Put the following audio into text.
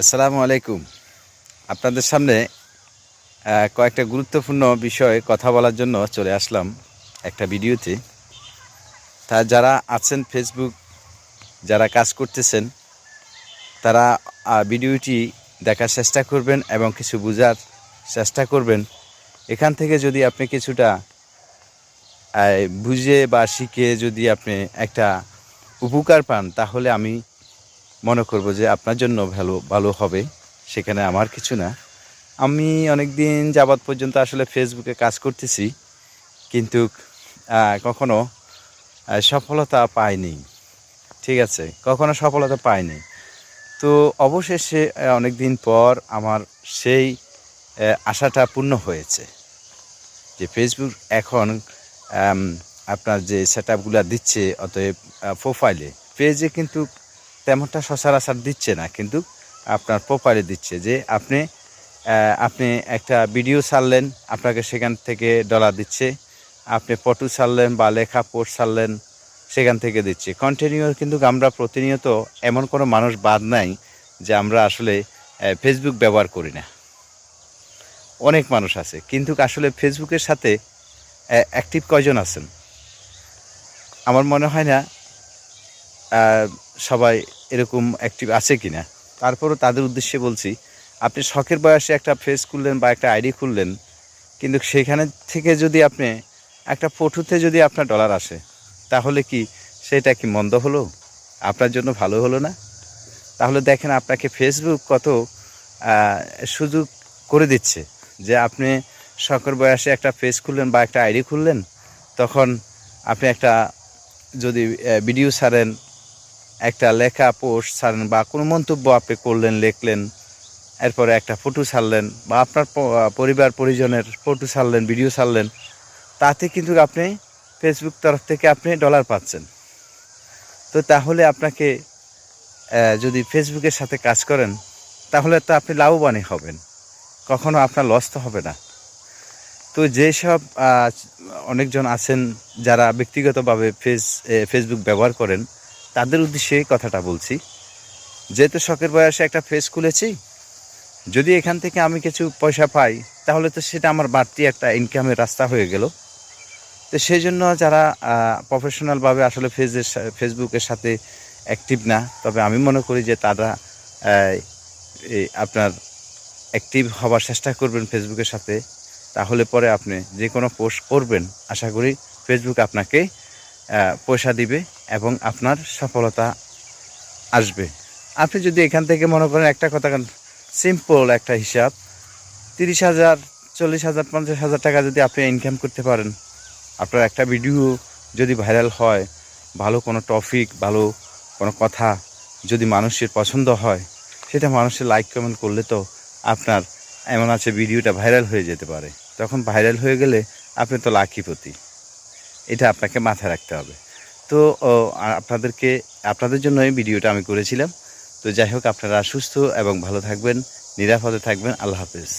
আসসালামু আলাইকুম। আপনাদের সামনে কয়েকটা গুরুত্বপূর্ণ বিষয়ে কথা বলার জন্য চলে আসলাম একটা ভিডিওতে। যারা আছেন ফেসবুক, যারা কাজ করতেছেন, তারা ভিডিওটি দেখার চেষ্টা করবেন এবং কিছু বোঝার চেষ্টা করবেন। এখান থেকে যদি আপনি কিছুটা বুঝে বা শিখে যদি আপনি একটা উপকার পান, তাহলে আমি মনে করব যে আপনার জন্য ভালো হবে। সেখানে আমার কিছু না। আমি অনেক দিন যাবৎ পর্যন্ত আসলে ফেসবুকে কাজ করতেছি, কিন্তু কখনো সফলতা পাইনি। ঠিক আছে, কখনো সফলতা পাইনি। তো অবশেষে অনেক দিন পর আমার সেই আশাটা পূর্ণ হয়েছে যে ফেসবুক এখন আপনার যে সেট আপগুলো দিচ্ছে, অতএব প্রোফাইলে, পেজে কিন্তু তেমনটা সচরাচর দিচ্ছে না, কিন্তু আপনার প্রোফাইলে দিচ্ছে যে আপনি একটা ভিডিও ছাড়লেন, আপনাকে সেখান থেকে ডলার দিচ্ছে। আপনি ফটো ছাড়লেন বা লেখা পোস্ট ছাড়লেন, সেখান থেকে দিচ্ছে কন্টিনিউ। কিন্তু আমরা প্রতিনিয়ত এমন কোনো মানুষ বাদ নাই যে আমরা আসলে ফেসবুক ব্যবহার করি না। অনেক মানুষ আছে, কিন্তু আসলে ফেসবুকের সাথে অ্যাক্টিভ কয়জন আছেন? আমার মনে হয় না সবাই এরকম অ্যাক্টিভ আছে কি না। তারপরও তাদের উদ্দেশ্যে বলছি, আপনি শখের বয়সে একটা ফেস খুললেন বা একটা আইডি খুললেন, কিন্তু সেখানে থেকে যদি আপনি একটা ফটোতে যদি আপনার ডলার আসে, তাহলে কি সেটা কি মন্দ হলো? আপনার জন্য ভালো হলো না? তাহলে দেখেন আপনাকে ফেসবুক কত সুযোগ করে দিচ্ছে যে আপনি শখের বয়সে একটা পেজ খুললেন বা একটা আইডি খুললেন, তখন আপনি একটা যদি ভিডিও ছাড়েন, একটা লেখা পোস্ট ছাড়েন বা কোনো মন্তব্য আপনি করলেন, লিখলেন, এরপরে একটা ফটো ছাড়লেন বা আপনার পরিবার পরিজনের ফটো ছাড়লেন, ভিডিও ছাড়লেন, তাতে কিন্তু আপনি ফেসবুক তরফ থেকে আপনি ডলার পাচ্ছেন। তো তাহলে আপনাকে যদি ফেসবুকের সাথে কাজ করেন, তাহলে তো আপনি লাভবানই হবেন, কখনো আপনার লস তো হবে না। তো যেসব অনেকজন আছেন যারা ব্যক্তিগতভাবে ফেসবুক ব্যবহার করেন, তাদের উদ্দেশ্যে কথাটা বলছি। যেহেতু শখের বয়সে একটা পেজ খুলেছি, যদি এখান থেকে আমি কিছু পয়সা পাই, তাহলে তো সেটা আমার বাড়তি একটা ইনকামের রাস্তা হয়ে গেল। তো সেই জন্য যারা প্রফেশনালভাবে আসলে ফেসবুকের সাথে অ্যাক্টিভ না, তবে আমি মনে করি যে তারা আপনার অ্যাক্টিভ হওয়ার চেষ্টা করবেন ফেসবুকের সাথে। তাহলে পরে আপনি যে কোনো পোস্ট করবেন, আশা করি ফেসবুক আপনাকে পয়সা দিবে এবং আপনার সফলতা আসবে। আপনি যদি এখান থেকে মনে করেন, একটা কথা, সিম্পল একটা হিসাব, 30,000, 40,000, 50,000 টাকা যদি আপনি ইনকাম করতে পারেন, আপনার একটা ভিডিও যদি ভাইরাল হয়, ভালো কোনো টপিক, ভালো কোনো কথা যদি মানুষের পছন্দ হয়, সেটা মানুষের লাইক কমেন্ট করলে তো আপনার এমন আছে ভিডিওটা ভাইরাল হয়ে যেতে পারে। তখন ভাইরাল হয়ে গেলে আপনি তো লাখিপতি। এটা আপনাকে মাথায় রাখতে হবে। তো আপনাদের জন্য এই ভিডিওটা আমি করেছিলাম। তো যাই হোক, আপনারা সুস্থ এবং ভালো থাকবেন, নিরাপদে থাকবেন। আল্লাহ হাফেজ।